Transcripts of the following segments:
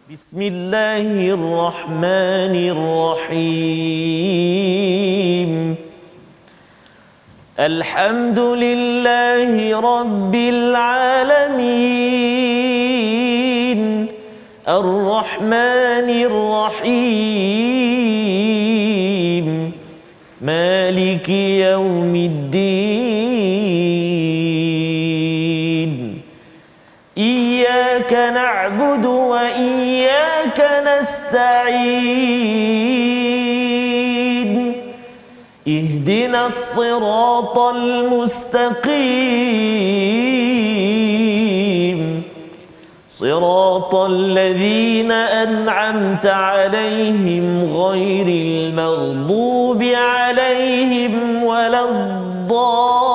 بسم الله الرحمن الرحيم الحمد لله رب العالمين الرحمن الرحيم مالك يوم الدين إياك نعبد وإياك نستعين اهدنا الصراط المستقيم صراط الذين أنعمت عليهم غير المغضوب عليهم ولا الضالين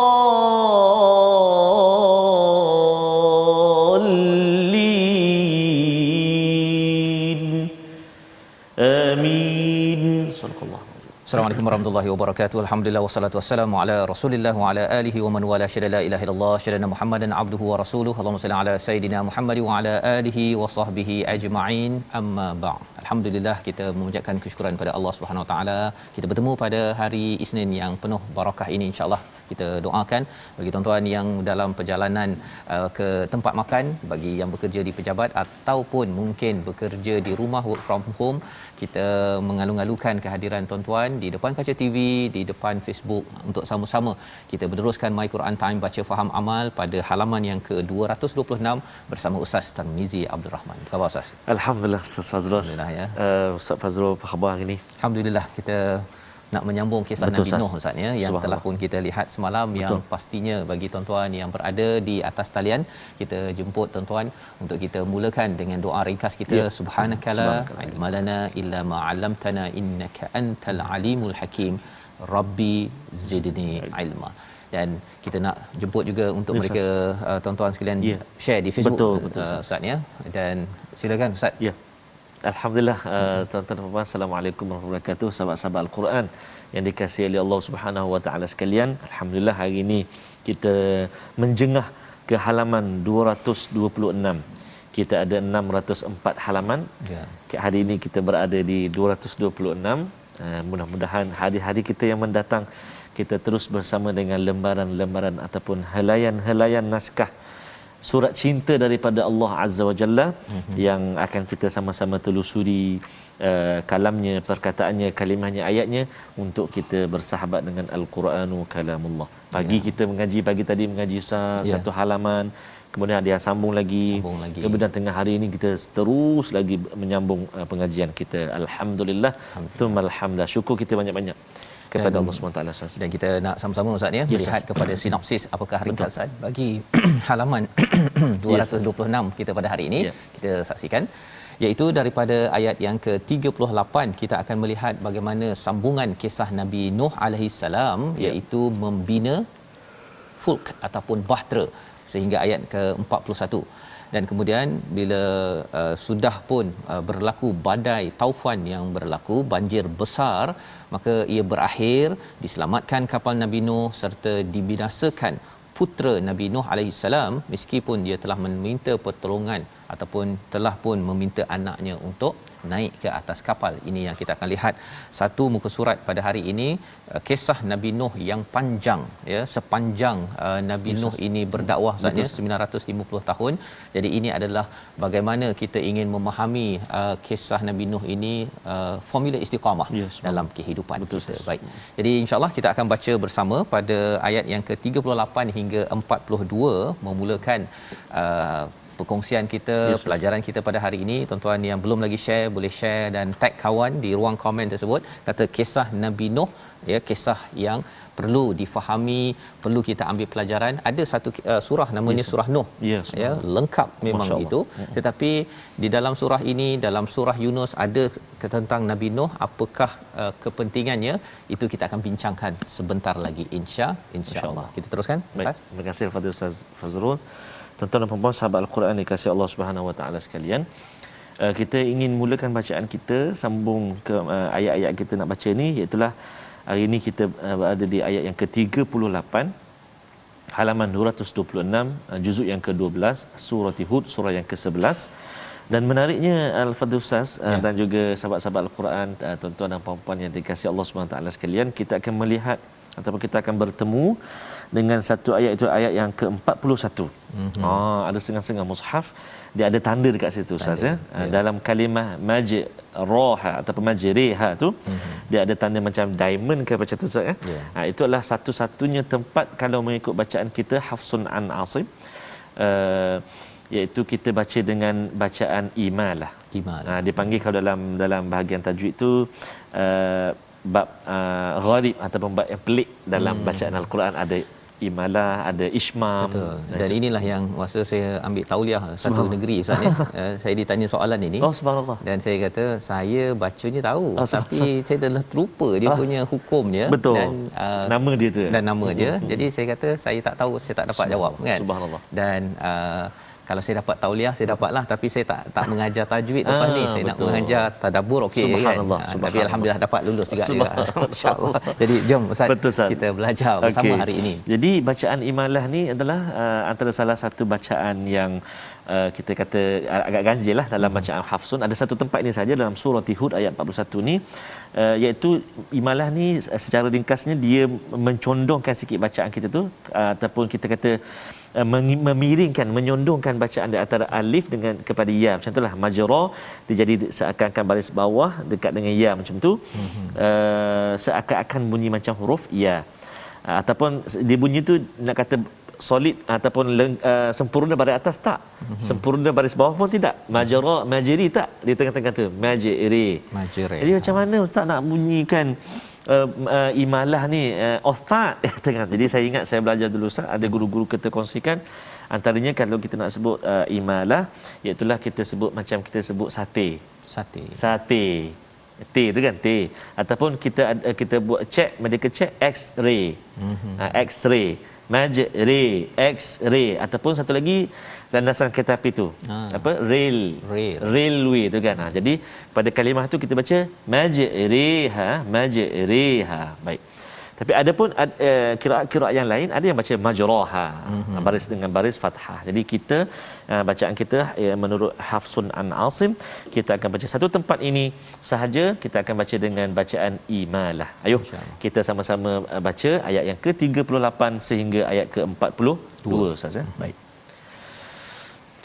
آمين صدق الله العظيم. Assalamualaikum warahmatullahi wabarakatuh. Alhamdulillah wassalatu wassalamu ala Rasulillah wa ala alihi wa man wala syada la ilaha illallah syada Muhammadan abduhu wa rasuluhu. Allahumma salli ala sayidina Muhammad wa ala alihi wa sahbihi ajma'in. Amma ba'd. Alhamdulillah kita memanjatkan kesyukuran pada Allah Subhanahu wa taala. Kita bertemu pada hari Isnin yang penuh barakah ini insya-Allah. Kita doakan bagi tuan-tuan yang dalam perjalanan ke tempat makan, bagi yang bekerja di pejabat ataupun mungkin bekerja di rumah work from home, kita mengalung-alungkan kehadiran tuan-tuan di depan kaca TV, di depan Facebook untuk sama-sama kita meneruskan My Quran Time baca faham amal pada halaman yang ke-226 bersama Ustaz Tarmizi Abdul Rahman. Apa khabar Ustaz? Alhamdulillah Ustaz Fazrul. Alhamdulillah ya. Ustaz Fazrul apa khabar hari ni? Alhamdulillah kita nak menyambung kisah Betul, Nabi Nuh Ustaz ya, yang telah pun kita lihat semalam. Betul. Yang pastinya bagi tuan-tuan yang berada di atas talian, kita jemput tuan-tuan untuk kita mulakan dengan doa ringkas kita ya. Subhanakala ilmalana illa ma 'allamtana innaka antal alimul hakim rabbi zidni ilma. Dan kita nak jemput juga untuk mereka tuan-tuan sekalian share di Facebook. Betul, Ustaz ya. Dan silakan Ustaz. Ya. Alhamdulillah, tuan-tuan dan puan, assalamualaikum warahmatullahi wabarakatuh, sahabat-sahabat Al-Quran yang dikasihi oleh Allah Subhanahu wa taala sekalian. Alhamdulillah hari ini kita menjengah ke halaman 226. Kita ada 604 halaman. Ya. Hari ini kita berada di 226. Mudah-mudahan hari-hari kita yang mendatang kita terus bersama dengan lembaran-lembaran ataupun helaian-helaian naskah surat cinta daripada Allah Azza wa Jalla yang akan kita sama-sama telusuri kalamnya, perkataannya, kalimahnya, ayatnya untuk kita bersahabat dengan Al-Quranu kalamullah. Pagi kita mengaji, pagi tadi mengaji satu halaman, kemudian dia sambung lagi. Kemudian tengah hari ini kita terus lagi menyambung pengajian kita. Alhamdulillah, tsumma alhamdulillah. Syukur kita banyak-banyak kepada Allah SWT. Dan kita nak sama-sama Ustaz ya, melihat kepada sinopsis apakah ringkasan bagi halaman 226 kita pada hari ini. Kita saksikan, iaitu daripada ayat yang ke-38 kita akan melihat bagaimana sambungan kisah Nabi Nuh alaihi salam, iaitu membina fulk ataupun bahtera sehingga ayat ke-41. Dan kemudian bila sudah pun berlaku badai taufan yang berlaku, banjir besar, maka ia berakhir diselamatkan kapal Nabi Nuh serta dibinasakan putera Nabi Nuh alaihi salam, meskipun dia telah meminta pertolongan ataupun telah pun meminta anaknya untuk naik ke atas kapal. Ini yang kita akan lihat satu muka surat pada hari ini, kisah Nabi Nuh yang panjang ya, sepanjang Nabi Nuh ini berdakwah saja 950 tahun. Jadi ini adalah bagaimana kita ingin memahami kisah Nabi Nuh ini, formula istiqamah dalam kehidupan kita. Baik. Jadi insya-Allah kita akan baca bersama pada ayat yang ke-38 hingga 42, memulakan perkongsian kita, pelajaran kita pada hari ini. Tuan-tuan yang belum lagi share, boleh share dan tag kawan di ruang komen tersebut, kata kisah Nabi Nuh ya, kisah yang perlu difahami, perlu kita ambil pelajaran. Ada satu surah namanya surah Nuh ya, lengkap memang itu. Tetapi di dalam surah ini, dalam surah Yunus ada tentang Nabi Nuh, apakah kepentingannya, itu kita akan bincangkan sebentar lagi insya-Allah. Kita teruskan Ustaz. Terima kasih kepada Ustaz Fazrul. Tuan-tuan dan puan sahabat Al-Quran dikasihi Allah Subhanahu wa taala sekalian. Kita ingin mulakan bacaan kita, sambung ke ayat-ayat kita nak baca ni, iaitu hari ini kita berada di ayat yang ke-38 halaman 226, juzuk yang ke-12 surah Hud, surah yang ke-11. Dan menariknya Al-Fadhil Ustaz dan juga sahabat-sahabat Al-Quran, tuan-tuan dan puan-puan yang dikasihi Allah SWT sekalian, kita akan melihat ataupun kita akan bertemu dengan satu ayat, itu ayat yang ke-41. Ada setengah-setengah mushaf dia ada tanda dekat situ Ustaz ya. Dalam kalimah majraha ataupun majriha tu dia ada tanda macam diamond ke macam tu Ustaz ya. Itu adalah satu-satunya tempat kalau mengikut bacaan kita hafsun an Asim, iaitu kita baca dengan bacaan imalah. Dipanggil kalau dalam bahagian tajwid tu bab gharib ataupun bab yang pelik dalam bacaan Al-Quran, ada imalah, ada ismam. Betul. Dan inilah yang masa saya ambil tauliah satu negeri Ustaz ya. Saya ditanya soalan ini. Subhanallah. Dan saya kata saya bacanya tahu tapi saya dah terlupa dia punya hukumnya. Betul. Dan nama dia tu. Dan nama dia. Jadi saya kata saya tak tahu, saya tak dapat jawab kan. Subhanallah. Dan kalau saya dapat tauliah saya dapatlah, tapi saya tak mengajar tajwid lepas ni. Saya nak mengajar tadabbur okey kan. Tapi alhamdulillah dapat lulus juga dia. Masya-Allah. Jadi jom Ustaz, kita belajar bersama hari ini. Jadi bacaan imalah ni adalah antara salah satu bacaan yang kita kata agak ganjil lah dalam bacaan hafsun. Ada satu tempat ini saja dalam surah Hud ayat 41 ni, iaitu imalah ni secara ringkasnya dia mencondongkan sikit bacaan kita tu, ataupun kita kata memiringkan, menyondongkan bacaan di antara alif dengan kepada ya. Macam itulah majra dia jadi seakan-akan baris bawah dekat dengan ya macam tu. Seakan-akan bunyi macam huruf ya. Ataupun dia bunyi tu nak kata solid ataupun sempurna baris atas tak, sempurna baris bawah pun tidak, majra majri tak, di tengah-tengah tu majri. Jadi macam mana ustaz nak bunyikan imalah ni ustaz tengah. Jadi saya ingat saya belajar dulu ustaz, ada guru-guru kita kongsikan antaranya kalau kita nak sebut imalah, iaitu kita sebut macam kita sebut sate T tu kan, T, ataupun kita buat check, medical check, x-ray, x-ray, majri, x-ray, ataupun satu lagi landasan kereta api tu apa, railway tu kan. Jadi pada kalimah tu kita baca majriha. Baik. Tapi ada pun kiraat yang lain, ada yang baca majraha, baris dengan baris fathah. Jadi kita bacaan kita menurut Hafsun an Asim, kita akan baca satu tempat ini sahaja, kita akan baca dengan bacaan imalah. Ayuh kita sama-sama baca ayat yang ke-38 sehingga ayat ke-42 Ustaz ya. Baik.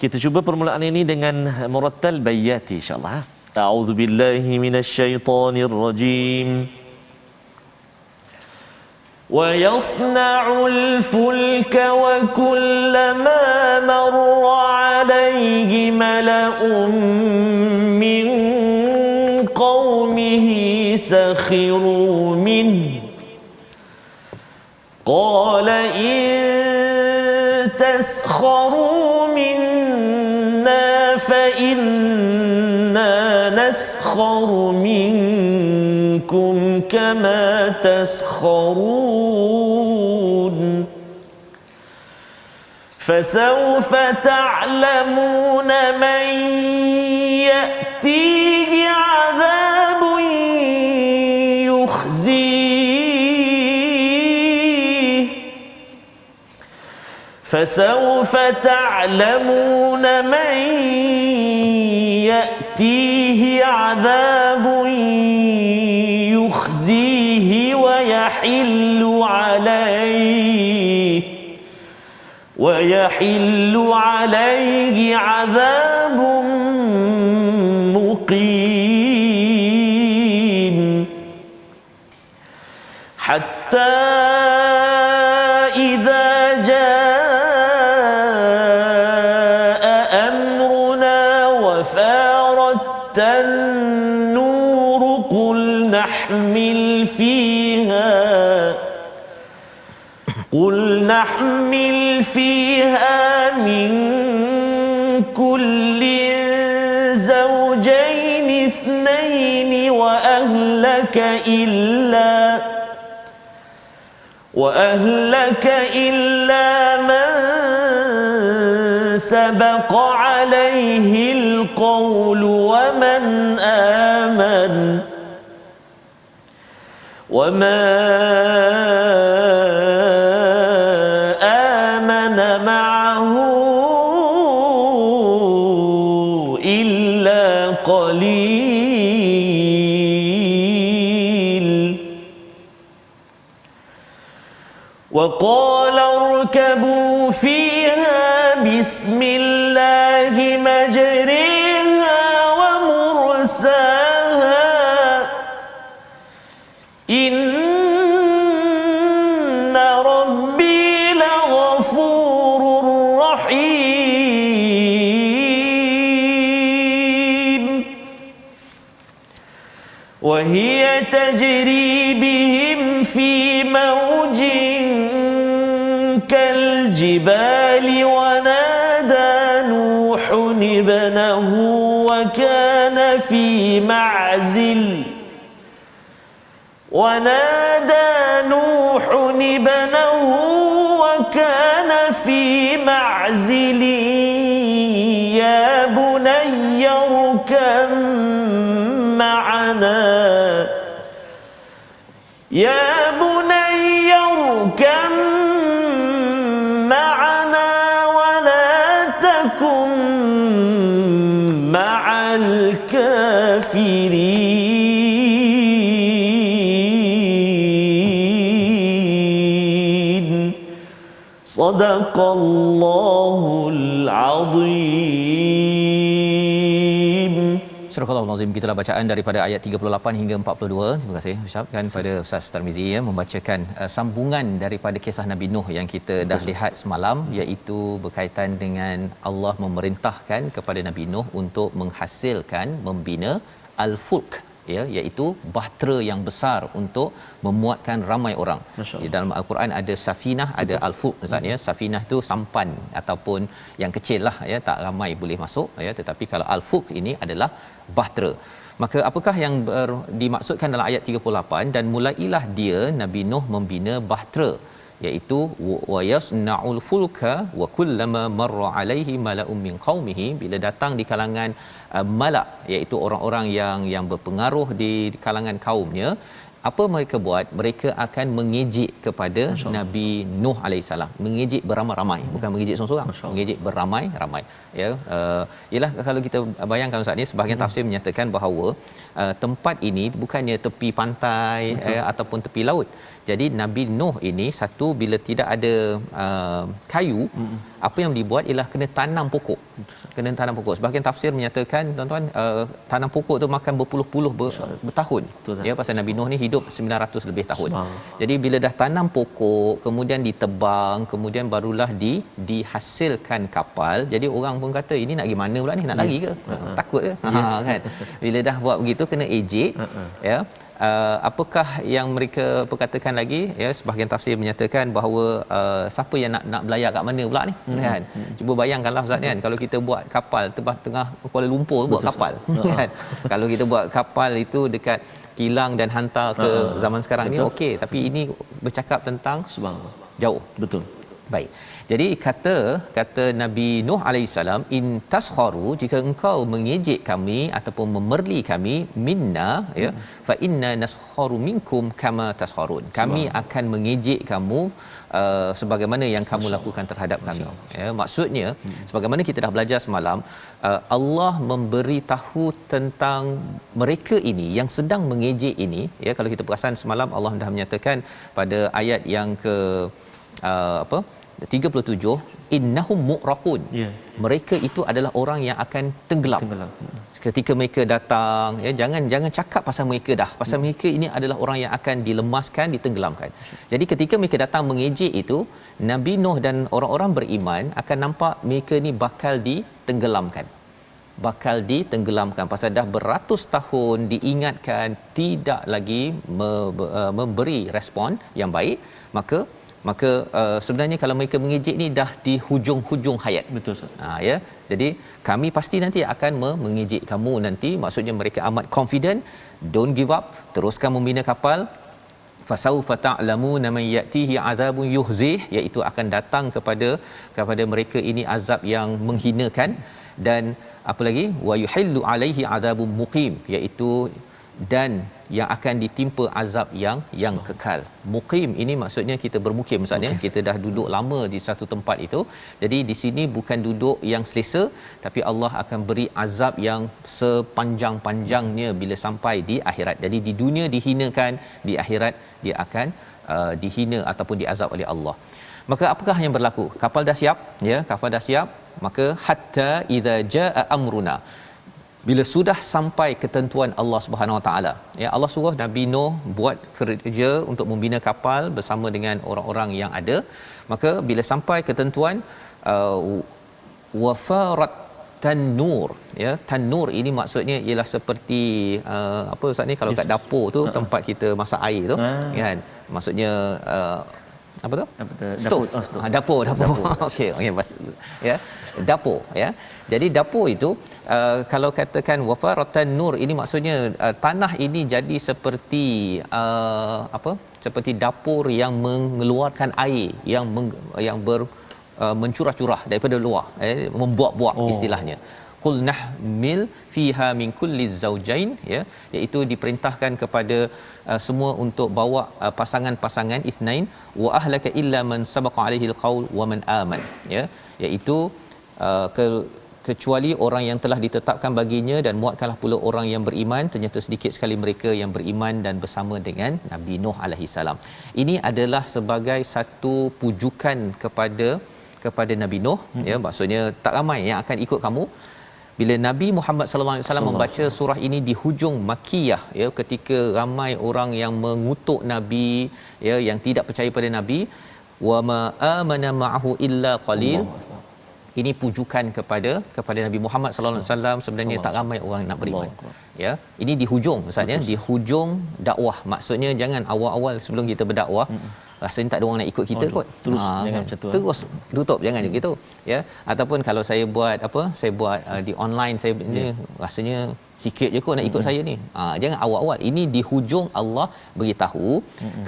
Kita cuba permulaan ini dengan murattal bayati insya-Allah. A'udzubillahi minasyaitonirrajim. ويصنع الفلك وكلما مر عليه ملأ من قومه سخروا منه قال إن تسخروا منا فإنا نسخر منكم كما تسخرون فسوف تعلمون من يأتيه عذاب يخزيه فسوف تعلمون من يأتيه عذاب يخزيه ويحل عليه عذاب مقيم حتى إذا جاء أمرنا وفارت النور قل نحمل فيها من كل زوجين اثنين وأهلك إلا من سبق عليه القول ومن آمن وما آمن معه إلا وقال اركبوا فيها بسم الله مجريها ومرساها إن ربي لغفور رحيم وهي تجري بهم في موج كالجبال ونادى نوح ابنه وكان في معزل يا بني اركب معنا ولا تكن مع الكافرين صدق الله العظيم. Surah Al-Azim, gitulah bacaan daripada ayat 38 hingga 42. Terima kasih Ustaz kan pada Ustaz Tarmizi ya membacakan sambungan daripada kisah Nabi Nuh yang kita dah lihat semalam, iaitu berkaitan dengan Allah memerintahkan kepada Nabi Nuh untuk menghasilkan membina al-fulk ya, iaitu bahtera yang besar untuk memuatkan ramai orang. Di dalam al-Quran ada safinah, ada al-fulk Ustaz ya. Safinah tu sampan ataupun yang kecil lah ya, tak ramai boleh masuk ya, tetapi kalau al-fulk ini adalah bahtera. Maka apakah yang dimaksudkan dalam ayat 38? Dan mulailah dia Nabi Nuh membina bahtera, iaitu wa yasna'ul fulka wa kullama marra alaihi mala'un min qaumihi, bila datang di kalangan malak, iaitu orang-orang yang berpengaruh di kalangan kaumnya, apa mereka buat? Mereka akan mengejek kepada Nabi Nuh alaihissalam. Mengejek beramai-ramai, bukan mengejek seorang-seorang, mengejek beramai-ramai ya. Ialah kalau kita bayangkan Ustaz ni, sebahagian tafsir menyatakan bahawa tempat ini bukannya tepi pantai ataupun tepi laut. Jadi Nabi Nuh ini, satu, bila tidak ada kayu, apa yang dibuat ialah kena tanam pokok. Kena tanam pokok. Sebahagian tafsir menyatakan tuan-tuan, tanam pokok tu makan berpuluh-puluh bertahun. Ya, pasal Nabi Nuh ni hidup 900 lebih tahun. Jadi bila dah tanam pokok, kemudian ditebang, kemudian barulah dihasilkan kapal. Jadi orang pun kata, ini nak pergi mana pula ni? Nak lari ke? Takut ke? Kan? Bila dah buat begitu, kena ejek ya. Apakah yang mereka perkatakan lagi ya, sebahagian tafsir menyatakan bahawa siapa yang nak belayar kat mana pula ni kan. Cuba bayangkanlah Ustaz kan, kalau kita buat kapal tengah Kuala Lumpur buat kapal kan. Kalau kita buat kapal itu dekat kilang dan hantar ke zaman sekarang ni okey, tapi ini bercakap tentang jauh. Betul. Baik. Jadi kata Nabi Nuh alaihissalam, in taskharu, jika engkau mengejek kami ataupun memerli kami, minna ya, fa inna naskharu minkum kama taskharun. Kami akan mengejek kamu sebagaimana yang kamu lakukan terhadap kami. Ya, maksudnya sebagaimana kita dah belajar semalam, Allah memberi tahu tentang mereka ini yang sedang mengejek ini ya. Kalau kita perasan semalam Allah dah menyatakan pada ayat yang ke 37, innahum mu'raqun. Mereka itu adalah orang yang akan tenggelam. Ketika mereka datang ya, jangan cakap pasal mereka dah. Pasal mereka ini adalah orang yang akan dilemaskan, ditenggelamkan. Jadi ketika mereka datang mengejek itu, Nabi Nuh dan orang-orang beriman akan nampak mereka ni bakal ditenggelamkan. Pasal dah beratus tahun diingatkan, tidak lagi memberi respon yang baik. Maka sebenarnya kalau mereka mengejek ni dah di hujung-hujung hayat. Betul Ustaz. Ya. Jadi kami pasti nanti akan mengejek kamu nanti. Maksudnya mereka amat confident, don't give up, teruskan membina kapal. Fasaufa ta'lamuna man ya'tihi 'adzabun yuhzih, iaitu akan datang kepada mereka ini azab yang menghinakan. Dan apa lagi? Wa yuhillu 'alaihi 'adzabun muqim, iaitu dan yang akan ditimpa azab yang kekal. Muqim ini maksudnya kita bermukim Ustaz ya. Kita dah duduk lama di satu tempat itu. Jadi di sini bukan duduk yang selesa, tapi Allah akan beri azab yang sepanjang-panjangnya bila sampai di akhirat. Jadi di dunia dihinakan, di akhirat dia akan dihina ataupun diazab oleh Allah. Maka apakah yang berlaku? Kapal dah siap, ya, kapal dah siap, maka hatta idza jaa amruna, bila sudah sampai ketentuan Allah Subhanahu Wa Taala, ya, Allah suruh Nabi Nuh buat kerja untuk membina kapal bersama dengan orang-orang yang ada. Maka bila sampai ketentuan wafarat tanur, ya, tanur ini maksudnya ialah seperti apa ustaz ni, kalau kat dapur tu tempat kita masak air tu, kan, maksudnya apa tu? Stove. Dapur. Okey, ya. Dapur, ya. Jadi dapur itu kalau katakan wafaratan nur ini maksudnya tanah ini jadi seperti apa? Seperti dapur yang mengeluarkan air yang mencurah-curah daripada luar, membuak-buak istilahnya. Qul nahmil fiha min kulli zawjain, ya, iaitu diperintahkan kepada semua untuk bawa pasangan-pasangan ithnain wa ahlaka illa man sabaqa alaihi alqaul wa man aman, ya, iaitu kecuali orang yang telah ditetapkan baginya, dan muatkanlah pula orang yang beriman, ternyata sedikit sekali mereka yang beriman dan bersama dengan Nabi Nuh alaihi salam. Ini adalah sebagai satu pujukan kepada Nabi Nuh, ya, maksudnya tak ramai yang akan ikut kamu. Bila Nabi Muhammad sallallahu alaihi wasallam membaca surah ini di hujung Makkiyah, ya, ketika ramai orang yang mengutuk Nabi, ya, yang tidak percaya pada Nabi, wa ma amana ma'ahu illa qalil. Ini pujukan kepada Nabi Muhammad sallallahu alaihi wasallam, sebenarnya tak ramai orang nak beriman. Ya, ini di hujung ustaz, ya, di hujung dakwah. Maksudnya jangan awal-awal sebelum kita berdakwah rasanya tak ada orang nak ikut kita kot. Terus jangan macam tu. Terus tutup, jangan begitu, ya. Ataupun kalau saya buat saya buat di online, saya ni rasanya sikit je kot nak ikut saya ni. Jangan awal-awal. Ini di hujung Allah beritahu.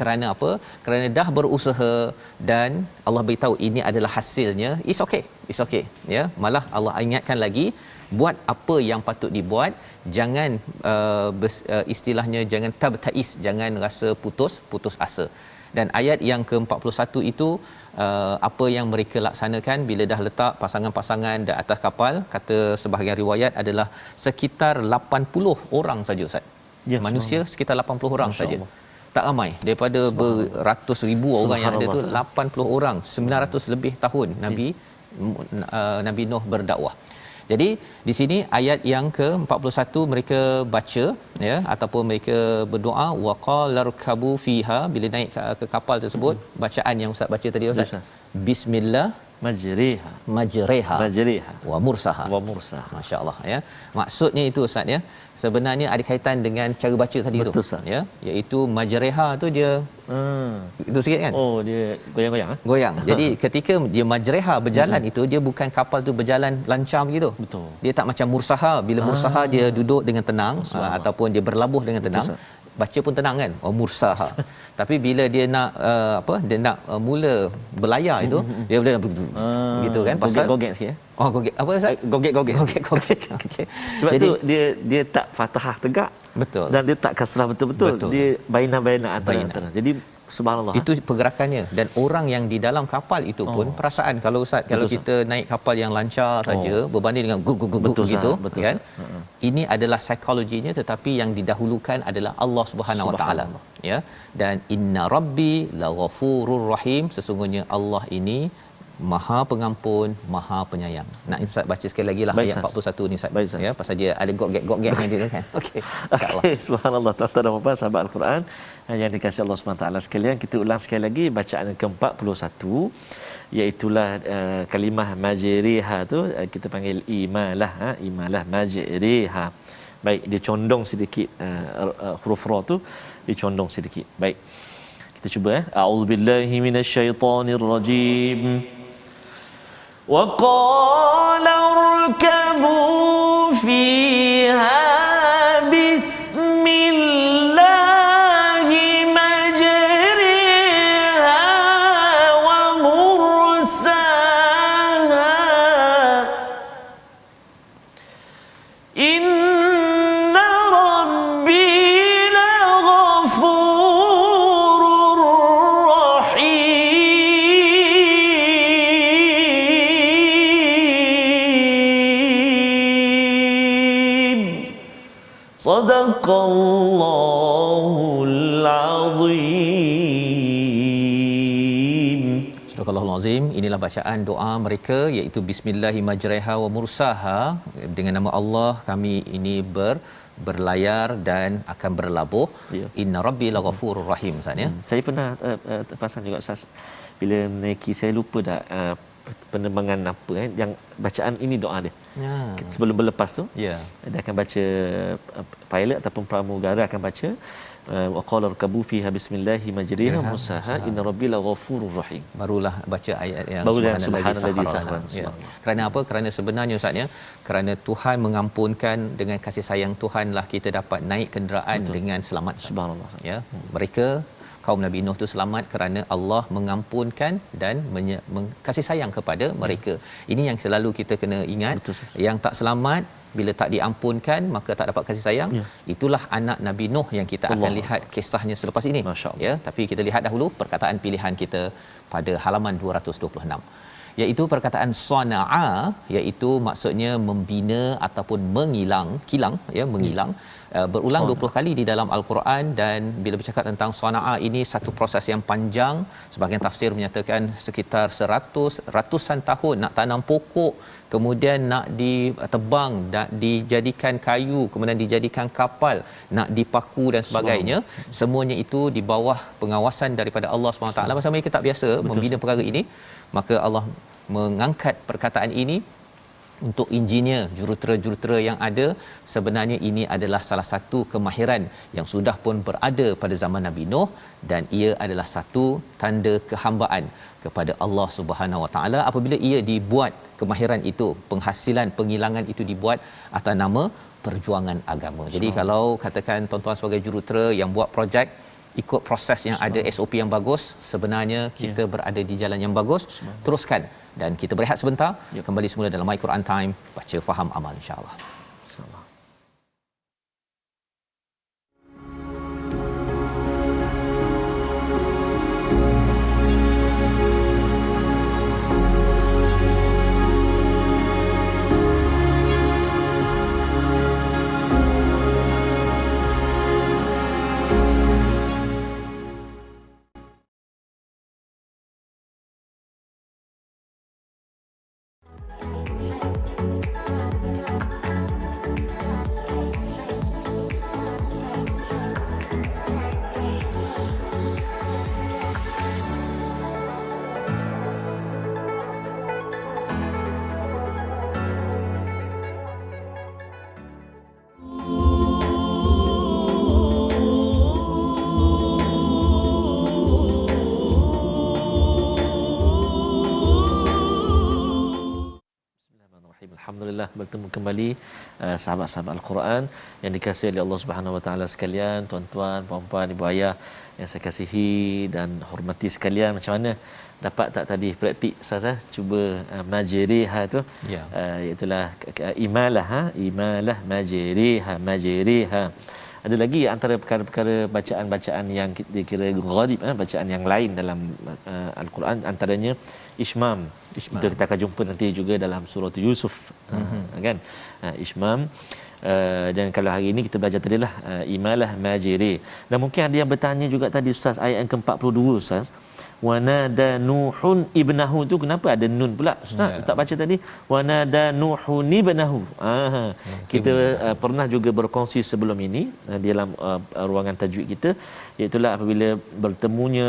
Kerana apa? Kerana dah berusaha dan Allah beritahu ini adalah hasilnya. It's okay, ya. Malah Allah ingatkan lagi, buat apa yang patut dibuat, jangan istilahnya jangan tabtais, jangan rasa putus asa. Dan ayat yang ke-41 itu apa yang mereka laksanakan bila dah letak pasangan-pasangan di atas kapal, kata sebahagian riwayat adalah sekitar 80 orang saja ustaz. Ya, manusia sekitar 80 orang saja. Tak ramai daripada beratus ribu orang yang ada tu, 80 orang, 900 lebih tahun Nabi Nuh berdakwah. Jadi di sini ayat yang ke-41 mereka baca, ya, ataupun mereka berdoa waqalarkabu fiha, bila naik ke kapal tersebut, bacaan yang ustaz baca tadi ustaz, bismillah majriha wa mursaha. Masya-Allah, ya. Maksudnya itu ustaz, ya, sebenarnya ada kaitan dengan cara baca tadi. Betul, tu, ya, iaitu majriha tu dia itu sikit kan, dia goyang-goyang, goyang. Jadi ketika dia majriha berjalan itu, dia bukan kapal tu berjalan lancar begitu. Betul. Dia tak macam mursaha. Bila mursaha dia duduk dengan tenang, ataupun dia berlabuh dengan tenang. Betul, baca pun tenang kan, mursaha. Tapi bila dia nak dia nak mula berlayar itu, dia boleh gitu kan, pasal gogek sikit, ya. Gogek apa ustaz? Gogek. Okey. Sebab jadi, tu dia tak fathah tegak. Betul. Dan dia tak kasrah betul-betul. Dia baina antara. Jadi subhanallah, itu pergerakannya. Dan orang yang di dalam kapal itu pun perasaan, kalau ustaz, kalau kita naik kapal yang lancar saja berbanding dengan gug gitu kan, ini adalah psikologinya. Tetapi yang didahulukan adalah Allah Subhanahu Wa Taala, ya. Dan inna rabbi laghafurur rahim, sesungguhnya Allah ini Maha Pengampun, Maha Penyayang. Nak Ustaz baca sekali lagi lah ayat 41 ni Ustaz, ya, pasal dia ada gogek nanti kan. Okey. Subhanallah, tuan-tuan dan puan-puan sahabat Al-Quran yang dikasihi Allah Subhanahu taala sekalian, kita ulang sekali lagi bacaan ke-41, iaitulah kalimah majriha tu kita panggil imalah majriha. Baik, dia condong sedikit huruf ra tu dicondong sedikit. Baik, kita cuba, a'udzubillahi minasyaitonirrajim. Wa qala irkabu fiha bismillahi majriha wa mursaha inna rabbi laghafurur rahim. Sadaqallahul azim. Azim. Inilah bacaan doa mereka, iaitu bismillahimajreha wa mursaha, dengan nama Allah kami ini berlayar dan akan berlabuh. Ya. Inna rabbi laghafurur rahim, Ustaz ya. Saya pernah terperasan juga Ustaz, bila menaiki, saya lupa dah penerbangan apa yang bacaan ini doa dia. Ya. Sebelum berlepas tu, Ya. dia akan baca, pilot ataupun pramugara akan baca wa qala rkabu fiha bismillahi majriha musaha inna rabbil ghafurur rahim. Barulah baca ayat yang subhanallazi sahara. Ya. Kerana apa? Kerana sebenarnya Ustaz ya, kerana Tuhan mengampunkan, dengan kasih sayang Tuhanlah kita dapat naik kenderaan dengan selamat. Subhanallah. Ya. Mereka kaum Nabi Nuh tu selamat kerana Allah mengampunkan dan kasih sayang kepada mereka. Ini yang selalu kita kena ingat. Betul. Yang tak selamat, bila tak diampunkan maka tak dapat kasih sayang. Ya. Itulah anak Nabi Nuh yang kita akan lihat kisahnya selepas ini. Ya, tapi kita lihat dahulu perkataan pilihan kita pada halaman 226, iaitu perkataan sana'a, iaitu maksudnya membina ataupun kilang ya, mengilang. Berulang 20 kali di dalam Al-Quran, dan bila bercakap tentang sana'a ini satu proses yang panjang. Sebahagian tafsir menyatakan sekitar ratusan tahun nak tanam pokok, kemudian nak ditebang, nak dijadikan kayu, kemudian dijadikan kapal, nak dipaku dan sebagainya. Semuanya itu di bawah pengawasan daripada Allah SWT. Masa mereka tak biasa membina perkara ini, maka Allah mengangkat perkataan ini untuk engineer, jurutera-jurutera yang ada. Sebenarnya ini adalah salah satu kemahiran yang sudah pun berada pada zaman Nabi Nuh, dan ia adalah satu tanda kehambaan kepada Allah Subhanahu Wa Taala apabila ia dibuat, kemahiran itu, penghasilan pengilangan itu dibuat atas nama perjuangan agama. Jadi kalau katakan tuan-tuan sebagai jurutera yang buat projek ikut proses yang ada, SOP yang bagus, sebenarnya kita berada di jalan yang bagus. Teruskan, dan kita berehat sebentar. Kembali semula dalam My Quran Time, baca faham amal, insya-Allah. Alhamdulillah, bertemu kembali sahabat-sahabat Al-Quran yang dikasihi oleh Allah Subhanahu Wa Taala sekalian, tuan-tuan, puan-puan, ibu ayah yang saya kasihi dan hormati sekalian. Macam mana dapat tak tadi praktik Ustaz, cuba majriha tu, iaitu imalah majriha. Ada lagi antara perkara-perkara bacaan-bacaan yang dikira gharib, bacaan yang lain dalam Al-Quran, antaranya Ishmam. Itu kita akan jumpa nanti juga dalam surah Yusuf, kan? Ishmam. Dan kalau hari ini kita belajar tadilah imalah majri. Dan mungkin ada yang bertanya juga tadi Ustaz, ayat yang ke-42 Ustaz, wanada nuhun ibnahu tu kenapa ada nun pula Ustaz? Tak baca tadi wanada nuhun ibnahu. Kita pernah juga berkongsi sebelum ini di dalam ruangan tajwid kita, iaitu apabila bertemunya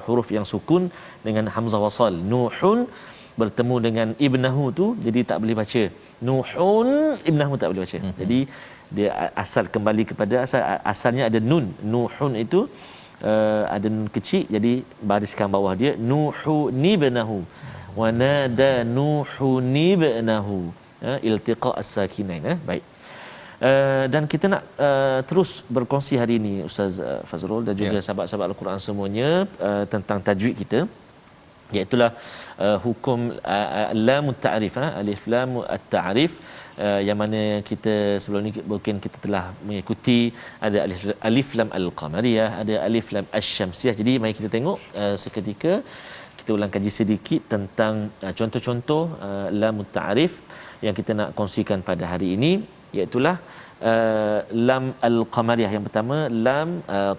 huruf yang sukun dengan hamzah wasal, nuhun bertemu dengan ibnahu tu, jadi tak boleh baca nuhun ibnahu, tak boleh baca. Jadi dia asal kembali kepada asalnya ada nun. Nuhun itu ada nun kecil, jadi bariskan bawah dia nuhu nibnahu wa nada nuhu nibnahu, iltiqa as-sakinain. Baik. Dan kita nak terus berkongsi hari ini Ustaz Fazrul dan juga sahabat-sahabat Al-Quran semuanya tentang tajwid kita, iaitulah hukum lam ta'rif, alif lam at-ta'rif, yang mana kita sebelum ni mungkin kita telah mengikuti, ada alif lam al-qamariyah, ada alif lam asy-syamsiyah. Jadi mari kita tengok seketika, kita ulang kaji sedikit tentang contoh-contoh lam ta'rif yang kita nak kongsikan pada hari ini, iaitulah lam al-qamariyah. Yang pertama lam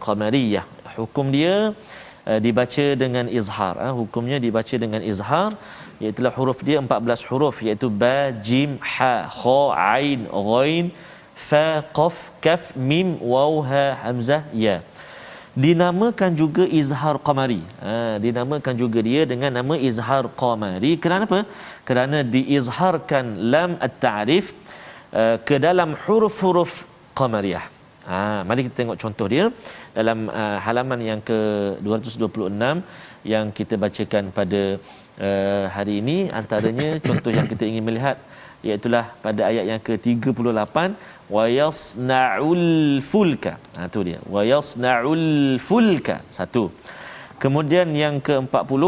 qamariyah, hukum dia dibaca dengan izhar. Hukumnya dibaca dengan izhar, iaitu huruf dia 14 huruf, iaitu ba, jim, ha, kha, ain, ghain, fa, qaf, kaf, mim, waw, ha, hamzah, ya. Dinamakan juga izhar qamari. Dinamakan juga dia dengan nama izhar qamari. Kenapa? Kerana diizharkan lam at-ta'rif ke dalam huruf-huruf qamariyah. Mari kita tengok contoh dia dalam halaman yang ke-226 yang kita bacakan pada hari ini. Antaranya contoh yang kita ingin melihat iaitulah pada ayat yang ke-38, wa yasna'ul fulka. Tu dia, wa yasna'ul fulka. Satu. Kemudian yang ke-40,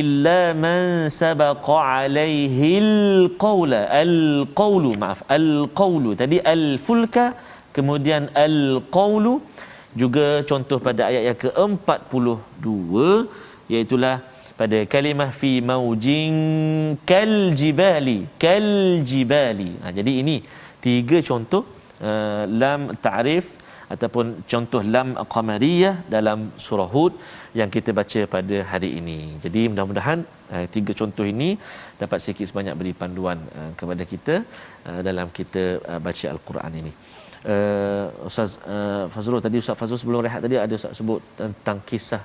illa man sabaqa alaihil qawla. Al-qawlu, maaf, al-qawlu. Tadi al-fulka, kemudian al-qawlu. Juga contoh pada ayat yang ke-42, iaitulah pada kalimah fi maujin kal jibali. Jadi ini tiga contoh lam ta'rif ataupun contoh lam qamariyah dalam surah Hud yang kita baca pada hari ini. Jadi mudah-mudahan tiga contoh ini dapat sikit sebanyak beri panduan kepada kita dalam kita baca al-Quran ini. Ustaz Fazrul tadi, Ustaz Fazrul sebelum rehat tadi ada Ustaz sebut tentang kisah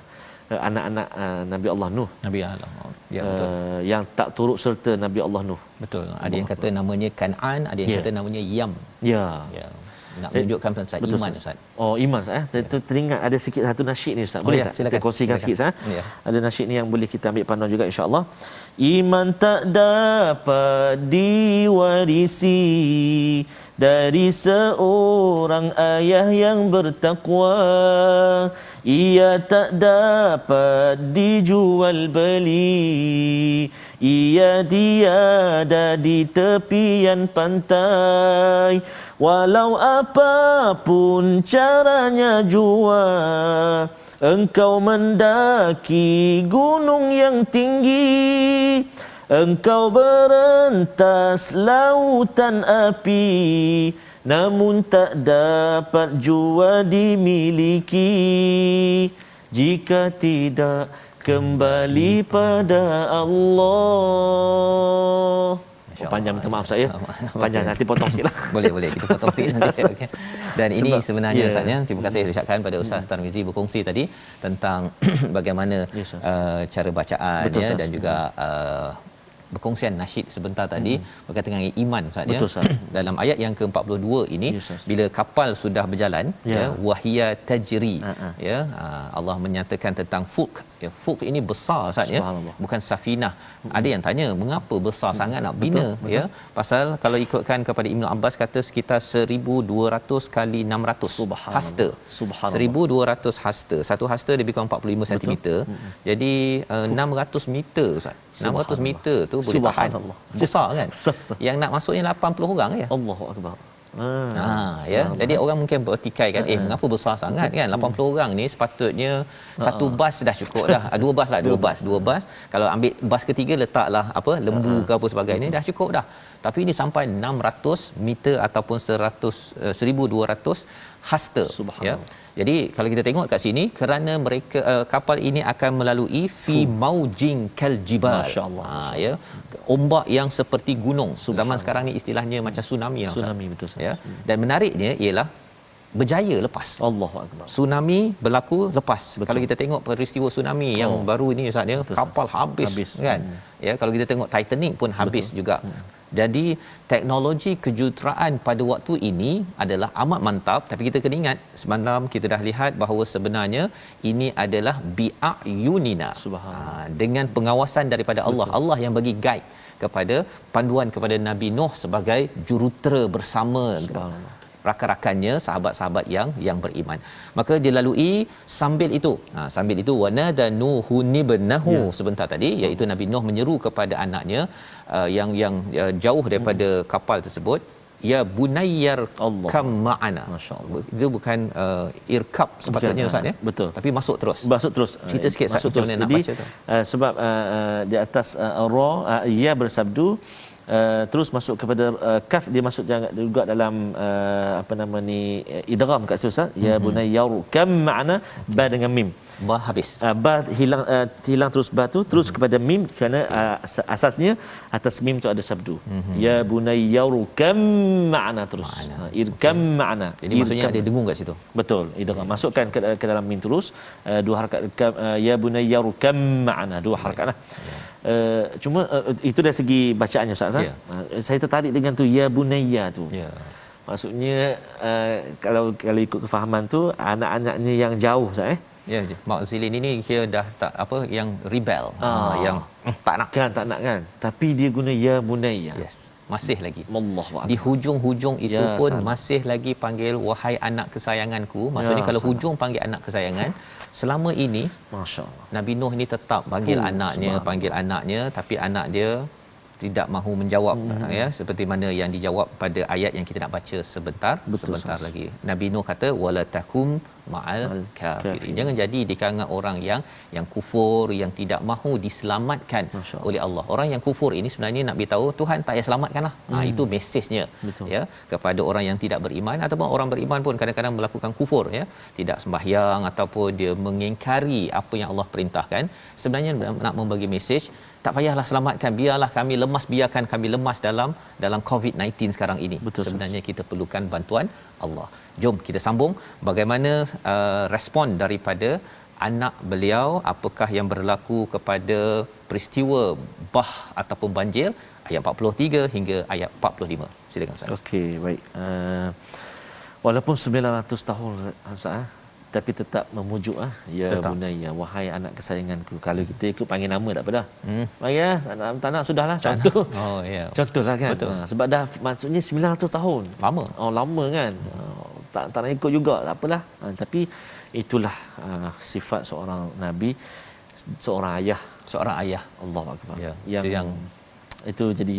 anak-anak Nabi Allah Nuh. Nabi Allah. Ya, betul. Yang tak turut serta Nabi Allah Nuh. Betul. Ada yang kata namanya Kan'an, ada yang kata namanya Yam. Ya. Nak menunjukkan tentang iman, Ustaz. Oh, iman, Ustaz. Teringat ada sikit satu nasyid ni, Ustaz. Boleh tak? Silakan. Kita kongsikan sikit, Ustaz. Ya. Ada nasyid ni yang boleh kita ambil panduan juga, insya-Allah. Iman tak dapat diwarisi dari seorang ayah yang bertakwa. Ia tak dapat dijual beli. Ia tiada di tepian pantai. Walau apapun caranya jua, engkau mendaki gunung yang tinggi, engkau berentas lautan api, namun tak dapat jua dimiliki jika tidak kembali pada Allah. Panjang, minta maaf saya. Panjang, nanti potong sikitlah. Boleh kita potong sikit nanti. Okay. Dan ini sebenarnya Ustaz ya, terima kasih ucapkan pada Ustaz Tarmizi berkongsi tadi tentang bagaimana cara bacaannya dan juga berkongsian nasyid sebentar tadi berkaitan dengan iman Ustaz ya. Dalam ayat yang ke-42 ini, bila kapal sudah berjalan wahia tajri Allah menyatakan tentang fulk. Fulk ini besar Ustaz ya, bukan safinah. Ada yang tanya mengapa besar sangat nak bina pasal kalau ikutkan kepada Ibn Abbas kata sekitar 1200 kali 600 hasta. 1200 hasta. Satu hasta lebih kurang 45 cm. Jadi 600 meter Ustaz. 600 meter tu boleh tahan. Besar kan? Yang nak masuknya 80 orang ya. Allahu akbar. Jadi orang mungkin bertikai kan, mengapa besar sangat kan? 80 orang ni sepatutnya satu bas dah cukup dah. Dua bas. Kalau ambil bas ketiga letaklah lembu ke apa sebagainya dah cukup dah. Tapi ini sampai 600 meter ataupun 1200 hasta ya. Jadi kalau kita tengok kat sini, kerana mereka kapal ini akan melalui fi maujin kal jibal. Masya-Allah. Ombak yang seperti gunung. Zaman sekarang ni istilahnya macam tsunami lah. Tsunami betul ya. Dan menariknya ialah berjaya lepas. Allahu akbar. Tsunami berlaku lepas. Betul. Kalau kita tengok peristiwa tsunami yang baru ini Ustaz ya, kapal habis kan. Ya, kalau kita tengok Titanic pun habis juga. Jadi teknologi kejuruteraan pada waktu ini adalah amat mantap, tapi kita kena ingat semalam kita dah lihat bahawa sebenarnya ini adalah bi'ayunina. Dengan pengawasan daripada Allah. Betul. Allah yang bagi guide kepada panduan kepada Nabi Nuh sebagai jurutera bersama rakan-rakannya, sahabat-sahabat yang beriman. Maka dilalui sambil itu wanada nuhun ibnahu sebentar tadi, iaitu Nabi Nuh menyeru kepada anaknya yang jauh daripada kapal tersebut, ya bunayyar kam ma'ana. Masya-Allah. Itu bukan irkab sepatutnya Ustaz ya. Betul. Tapi masuk terus. Cerita sikit macam mana nak baca tu. Sebab di atas ra ia bersabdu terus masuk kepada kaf, dia masuk juga dalam apa nama ni, idgham kat situ Ustaz. Ya bunayyar kam makna ba dengan mim. Ba habis. Ba hilang terus ba tu terus kepada mim kerana asasnya atas mim tu ada sabdu. Ya bunayyar kam makna terus. Irkam makna. Jadi maksudnya ada dengung kat situ. Betul. Idgham masukkan ke dalam mim terus dua harakat, ya bunayyar kam makna, dua harakat lah. Cuma itu dari segi bacaannya Ustaz. Saya tertarik dengan tu ya bunayya tu. Maksudnya kalau ikut kefahaman tu anak-anaknya yang jauh Ustaz Mak Zilin ini dia dah tak apa, yang rebel, yang tak nak kan, tapi dia guna ya bunayya. Masih lagi Allahu di hujung-hujung itu pun salam. masih lagi panggil wahai anak kesayanganku. Maksudnya kalau salam. hujung panggil anak kesayangan, selama ini masya-Allah Nabi Nuh ini tetap panggil anaknya, tapi anak dia tidak mahu menjawab, seperti mana yang dijawab pada ayat yang kita nak baca sebentar lagi. Nabi Nuh kata wala takum ma'al kafirin. Jangan jadi di kalangan orang yang kufur, yang tidak mahu diselamatkan oleh Allah. Orang yang kufur ini sebenarnya nak beritahu Tuhan tak payah selamatkanlah. Itu mesejnya kepada orang yang tidak beriman, ataupun orang beriman pun kadang-kadang melakukan kufur, tidak sembahyang ataupun dia mengingkari apa yang Allah perintahkan. Sebenarnya nak membagi mesej, tak payahlah selamatkan, biarkan kami lemas dalam COVID-19 sekarang ini. Sebenarnya kita perlukan bantuan Allah. Jom kita sambung bagaimana respon daripada anak beliau, apakah yang berlaku kepada peristiwa bah ataupun banjir, ayat 43 hingga ayat 45. Silakan Ustaz. Okey, baik. Walaupun 900 tahun Ustaz, tapi tetap memujuk ya bunayya, wahai anak kesayanganku. Kalau kita ikut panggil nama tak apa dah. Ya, tak nak sudahlah, contoh. Contohlah kan. Sebab dah maksudnya 900 tahun. Lama kan. Tak nak ikut juga, tak apalah. Tapi itulah sifat seorang nabi, seorang ayah. Allahu akbar. Yang itu jadi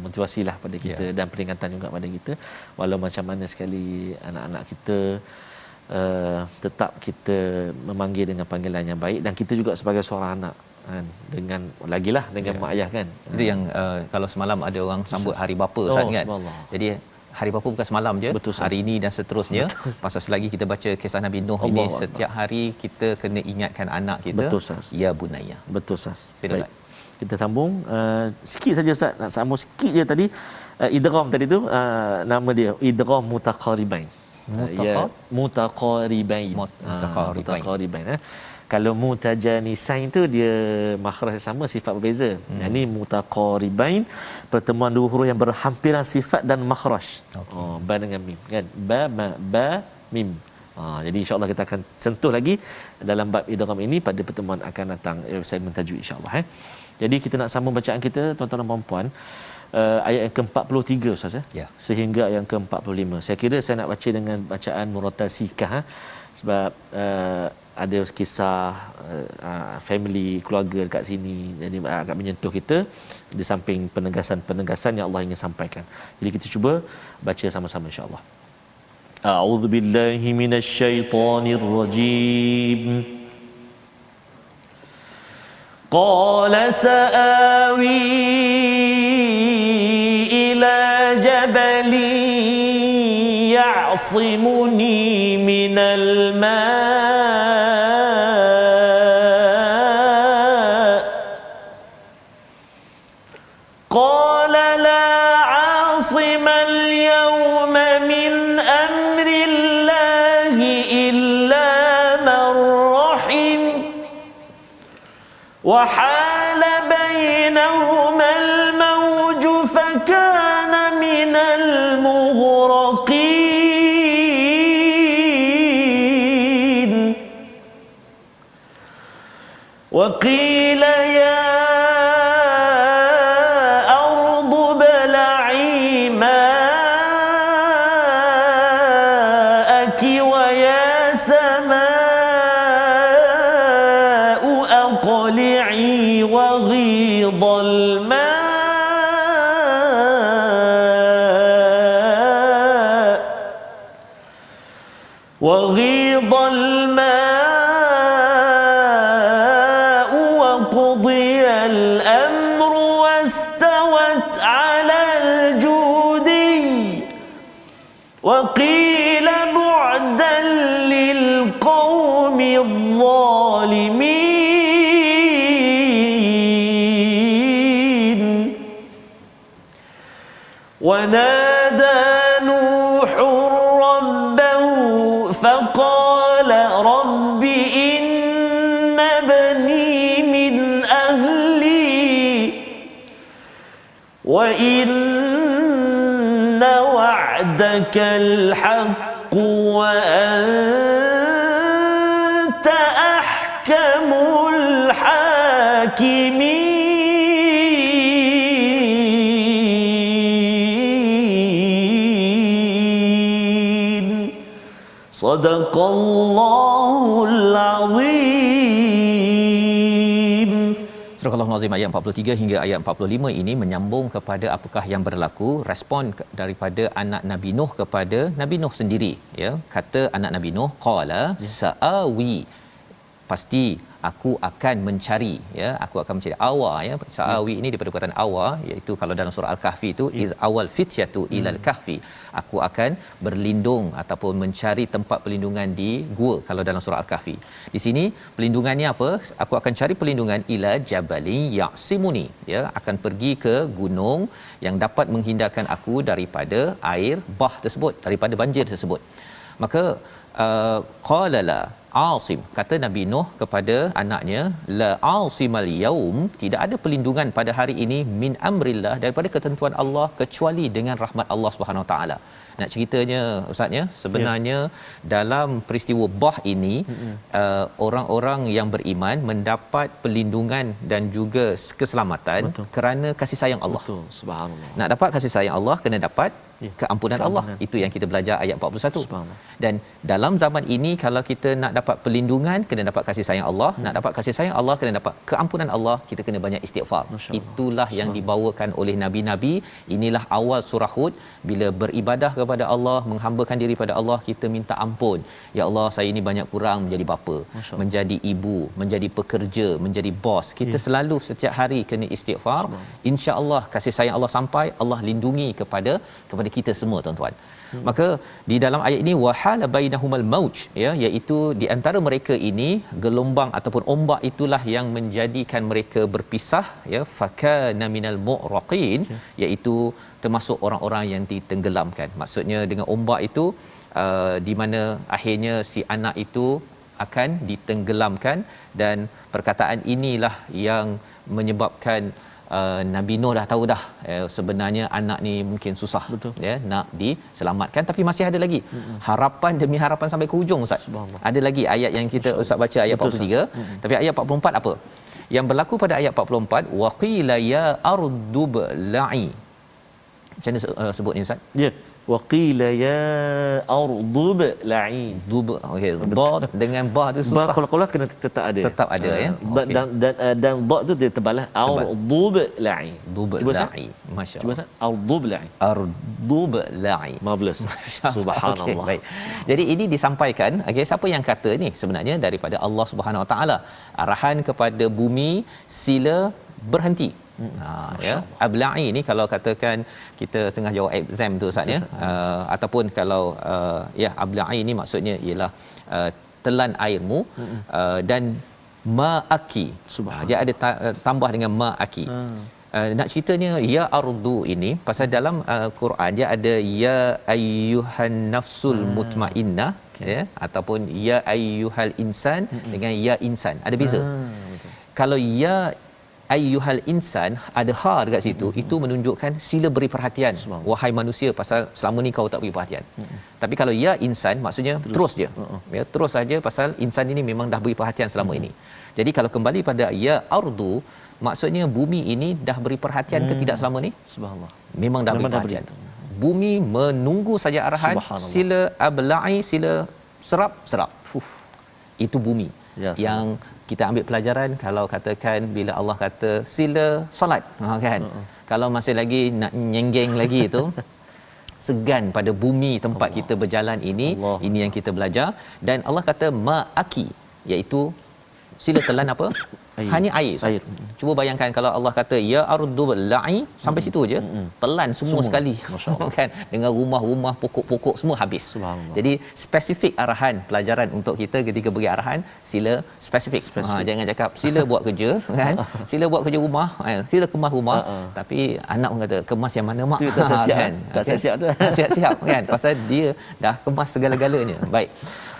motivasilah pada kita dan peringatan juga pada kita, walau macam mana sekali anak-anak kita tetap kita memanggil dengan panggilan yang baik, dan kita juga sebagai seorang anak kan, dengan mak ayah kan. Itu yang kalau semalam ada orang sambut hari bapa Ustaz kan. Jadi hari bapa bukan semalam je, hari ini dan seterusnya. Pasal selagi kita baca kisah Nabi Nuh ini, setiap hari kita kena ingatkan anak kita. Ya bunayya. Betul Ustaz. Baik, kita sambung sikit saja Ustaz, nak sambung sikit je tadi. Idgham tadi tu nama dia idgham mutaqaribain. Mutaqaribain. Kalau mutajanisain tu dia makhraj sama, sifat berbeza. Ini mutaqaribain, pertemuan dua huruf yang berhampiran sifat dan makhraj. Ba dengan mim kan, ba mim. Jadi insya-Allah kita akan sentuh lagi dalam bab idgham ini pada pertemuan akan datang. Saya mentajwid insya-Allah. Jadi kita nak sambung bacaan kita tuan-tuan dan puan-puan. Ayat yang ke-43 Ustaz sehingga ayat yang ke-45. Saya kira saya nak baca dengan bacaan muratal sikah sebab ada kisah family, keluarga dekat sini, jadi agak menyentuh kita di samping penegasan yang Allah ingin sampaikan. Jadi kita cuba baca sama-sama insya-Allah. A'udzubillahi minasyaitonirrajim. Qala sa'awi ila jabali ya'simuni minal ma' qala la 'asima al-yawma min amri Allahi illa man rahim wa hala bainahuma al-mawj fakana min al-mughraqin wa qila ya ardu bal'i ma'aki wa ya samaa'u aqli'i wa ghidal وغيض الماء وقضي الأمر واستوت على وقيل بعدا للقوم الظالمين ونادى نوح ربه فقال رب إن ابني من أهلي وإن وعدك الحق وأنت أحكم الحاكمين صدق الله العظيم. Surah Al-Nazim ayat 43 hingga ayat 45 ini menyambung kepada apakah yang berlaku, respon daripada anak Nabi Nuh kepada Nabi Nuh sendiri, ya. Kata anak Nabi Nuh, qala sa'awi, pasti aku akan mencari, ya, aku akan mencari awa, ya. Sa'awi ini daripada perkataan awa, iaitu kalau dalam surah Al-Kahfi itu iz awal fityatu ilal kahfi, aku akan berlindung ataupun mencari tempat perlindungan di gua kalau dalam surah Al-Kahfi. Di sini perlindungannya apa? Aku akan cari perlindungan ila jabalin ya'simuni, ya, akan pergi ke gunung yang dapat menghindarkan aku daripada air bah tersebut, daripada banjir tersebut. Maka qala la asim, kata Nabi Nuh kepada anaknya, la asimal yaum, tidak ada perlindungan pada hari ini min amrillah, daripada ketentuan Allah, kecuali dengan rahmat Allah Subhanahu Wa Taala. Nak ceritanya ustaznya, sebenarnya dalam peristiwa bah ini orang-orang yang beriman mendapat perlindungan dan juga keselamatan. Betul. Kerana kasih sayang Allah. Betul, subhanallah. Nak dapat kasih sayang Allah kena dapat keampunan Allah. Itu yang kita belajar ayat 41. Dan dalam zaman ini kalau kita nak dapat perlindungan kena dapat kasih sayang Allah, nak dapat kasih sayang Allah kena dapat keampunan Allah, kita kena banyak istighfar. Itulah yang dibawakan oleh nabi-nabi. Inilah awal surah Hud, bila beribadah kepada Allah, menghambakan diri pada Allah, kita minta ampun. Ya Allah, saya ini banyak kurang menjadi bapa, menjadi ibu, menjadi pekerja, menjadi bos. Kita selalu setiap hari kena istighfar. Insya-Allah kasih sayang Allah sampai, Allah lindungi kepada kita semua, tuan-tuan. Maka di dalam ayat ini wahala bainahumal mauj, ya, iaitu di antara mereka ini gelombang ataupun ombak itulah yang menjadikan mereka berpisah, ya, fakana minal mu'raqin, iaitu termasuk orang-orang yang ditenggelamkan. Maksudnya dengan ombak itu di mana akhirnya si anak itu akan ditenggelamkan, dan perkataan inilah yang menyebabkan Nabi Nuh dah tahu dah sebenarnya anak ni mungkin susah. Betul. Ya, nak diselamatkan, tapi masih ada lagi harapan demi harapan sampai ke hujung, ustaz. Ada lagi ayat yang kita ustaz baca ayat 43. Tapi ayat 44 apa yang berlaku pada ayat 44? Waqila ya ardubla'i, macam mana sebut ni ustaz? Ya, waqila ya ardubla'i. Dub, okey, ba dengan ba tu susah. Ba kalau kena tetap ada. Tetap ada, ya. Okay. Dan ba tu dia tebal ardubla'i. Dubla'i. Masya-Allah. Cuba ardubla'i. Ardubla'i. Marvelous. Subhanallah. Okay, baik. Jadi ini disampaikan, okey, siapa yang kata ni? Sebenarnya daripada Allah Subhanahu Wa Taala. Arahan kepada bumi, sila berhenti. Ya, abla'i ni kalau katakan kita tengah jawab exam tu ustaz, ya, ataupun kalau ya, abla'i ni maksudnya ialah telan airmu, dan ma'aki. Dia ada tambah dengan ma'aki. Nak ceritanya ya ardu ini pasal dalam Quran dia ada ya ayyuhan nafsul mutmainnah, ya, ataupun ya ayyuhal insan dengan ya insan. Ada beza. Kalau ya ayyuhal insan ada ha dekat situ, itu menunjukkan sila beri perhatian wahai manusia, pasal selama ni kau tak beri perhatian. Tapi kalau ya insan maksudnya terus je, ya, terus saja, pasal insan ini memang dah beri perhatian selama ini. Jadi kalau kembali pada ya ardu, maksudnya bumi ini dah beri perhatian ke tidak selama ni? Subhanallah, memang dah beri perhatian. Bumi menunggu saja arahan, sila abla'i, sila serap. Itu bumi. Yang kita ambil pelajaran kalau katakan bila Allah kata sila solat, kan, kalau masih lagi nak nyenggeng lagi itu segan pada bumi tempat kita berjalan ini. Ini yang kita belajar. Dan Allah kata ma'aki, iaitu sila telan apa? Air. Hanya air, air. Cuba bayangkan kalau Allah kata ya ardu la'i sampai situ aje. Telan semua sekali. Kan, dengan rumah-rumah, pokok-pokok semua habis. Jadi spesifik arahan pelajaran untuk kita ketika bagi arahan, sila spesifik. Jangan cakap sila buat kerja kan. Sila buat kerja rumah, sila kemas rumah. Tapi anak pun kata kemas yang mana mak? Tak siap kan. Tak siap tu. Siap-siap kan. Pasal dia dah kemas segala-galanya. Baik.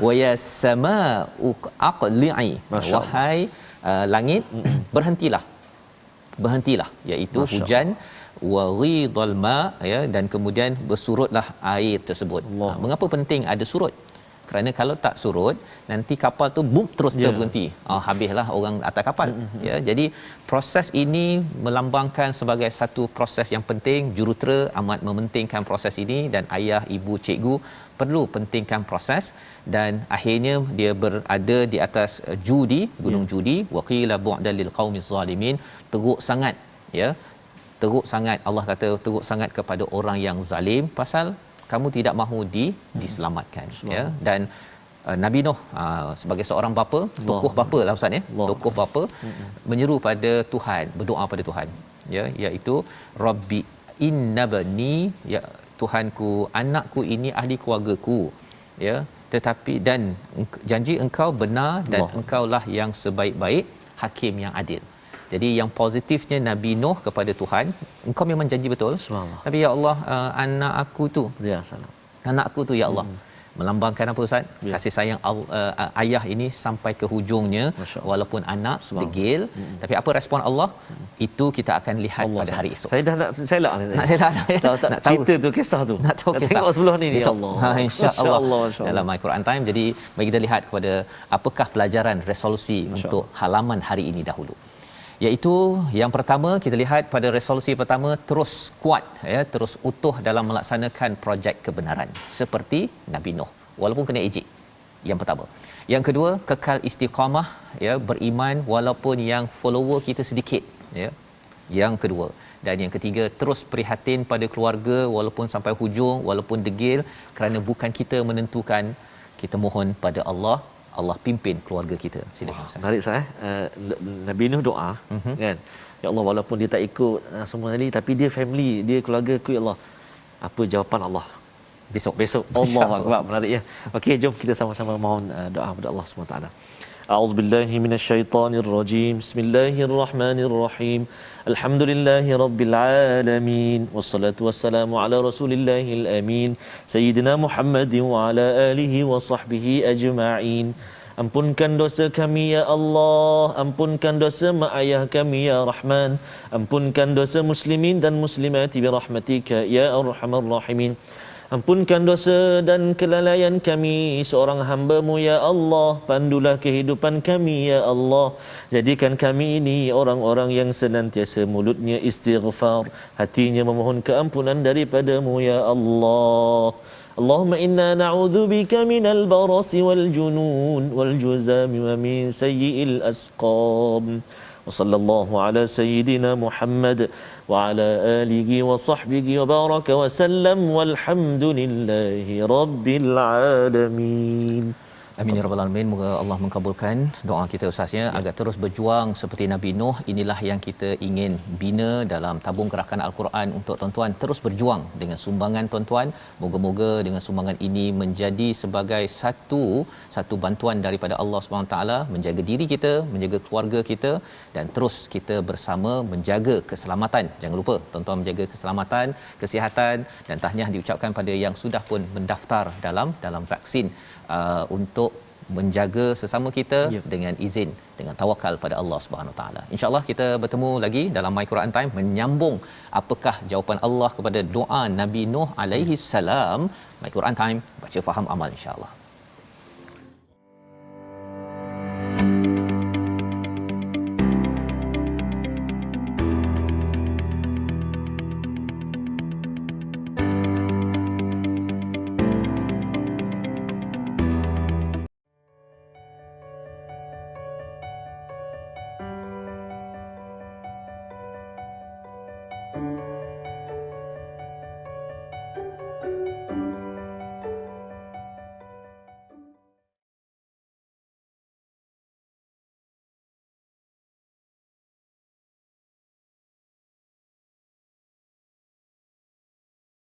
Wa yasama'u aqli'i. Wahai langit, berhentilah iaitu hujan, wa ghidal ma, ya, dan kemudian bersurutlah air tersebut. Mengapa penting ada surut? Kerana kalau tak surut, nanti kapal tu boom terus berhenti. Habislah orang atas kapal. Ya, jadi proses ini melambangkan sebagai satu proses yang penting. Jurutera amat mementingkan proses ini, dan ayah, ibu, cikgu perlu pentingkan proses, dan akhirnya dia berada di atas Judi, gunung Judi. Waqila bu'dan lil qaumiz zalimin. Teruk sangat, ya. Teruk sangat, Allah kata teruk sangat kepada orang yang zalim, pasal kamu tidak mahu diselamatkan, ya. Dan Nabi Nuh sebagai seorang bapa, tokoh bapa lah ustaz, ya. Tokoh bapa menyeru pada Tuhan, berdoa pada Tuhan, ya, iaitu Rabbi innabni, ya Tuhanku, anakku ini ahli keluargaku, ya, tetapi dan janji engkau benar dan engkaulah yang sebaik-baik hakim yang adil. Jadi yang positifnya Nabi Nuh kepada Tuhan, engkau memang janji betul. Tapi ya Allah, anak aku tu, ya salam. Anakku tu ya Allah. Melambangkan apa ustaz? Kasih sayang ayah ini sampai ke hujungnya, walaupun anak degil. Tapi apa respon Allah? Itu kita akan lihat Allah pada hari esok. Saya dah nak selak ni. Nak tahu cerita tu, kisah tu. Nak tahu kisah. Tengok sebelah ni, ya Allah. Insya-Allah dalam My Quran Time. Jadi mari kita lihat kepada apakah pelajaran resolusi untuk halaman hari ini dahulu. Iaitu yang pertama, kita lihat pada resolusi pertama, terus kuat, ya, terus utuh dalam melaksanakan projek kebenaran seperti Nabi Nuh walaupun kena ejek. Yang pertama. Yang kedua, kekal istiqamah, ya, beriman walaupun yang follower kita sedikit, ya. Yang kedua. Dan yang ketiga, terus prihatin pada keluarga walaupun sampai hujung, walaupun degil, kerana bukan kita menentukan, kita mohon pada Allah, Allah pimpin keluarga kita. Silakan Ustaz. Menarik Ustaz. Nabi Nuh doa, kan, ya Allah, walaupun dia tak ikut semua tadi, tapi dia family, dia keluarga aku, ya Allah. Apa jawapan Allah besok Allah Akbar. Menarik, ya. Okey, jom kita sama-sama mohon doa kepada Allah SWT. A'udzubillahi minasyaitonirrajim. Bismillahirrahmanirrahim. Alhamdulillahi rabbil alamin. Wassalatu wassalamu ala rasulillahil amin. Sayyidina Muhammadin wa ala alihi wa sahbihi ajma'in. Ampunkan dosa kami ya Allah, ampunkan dosa mak ayah kami ya Rahman, ampunkan dosa muslimin dan muslimati bi rahmatika ya arhamar rahimin. Ampunkan dosa dan kelalaian kami seorang hamba-Mu ya Allah. Pandulah kehidupan kami ya Allah. Jadikan kami ini orang-orang yang senantiasa mulutnya istighfar, hatinya memohon keampunan daripada-Mu ya Allah. Allahumma inna na'udzubika minal barasi wal junun wal juzami wa min sayyi'il asqam. Wa sallallahu ala sayyidina Muhammad wa ala alihi wa sahbihi wa baraka wa sallam walhamdulillahi rabbil alamin. Amin ya rabbal alamin. Moga Allah mengabulkan doa kita Ustaznya, agar terus berjuang seperti Nabi Nuh. Inilah yang kita ingin bina dalam tabung gerakan Al-Quran untuk tuan-tuan terus berjuang dengan sumbangan tuan-tuan. Moga-moga dengan sumbangan ini menjadi sebagai satu bantuan daripada Allah Subhanahu taala, menjaga diri kita, menjaga keluarga kita, dan terus kita bersama menjaga keselamatan. Jangan lupa tuan-tuan menjaga keselamatan, kesihatan, dan tahniah diucapkan pada yang sudah pun mendaftar dalam vaksin untuk menjaga sesama kita dengan izin, dengan tawakal pada Allah Subhanahu Wa Taala. Insya-Allah kita bertemu lagi dalam My Quran Time, menyambung apakah jawapan Allah kepada doa Nabi Nuh alaihi salam. My Quran Time, baca faham amal insya-Allah.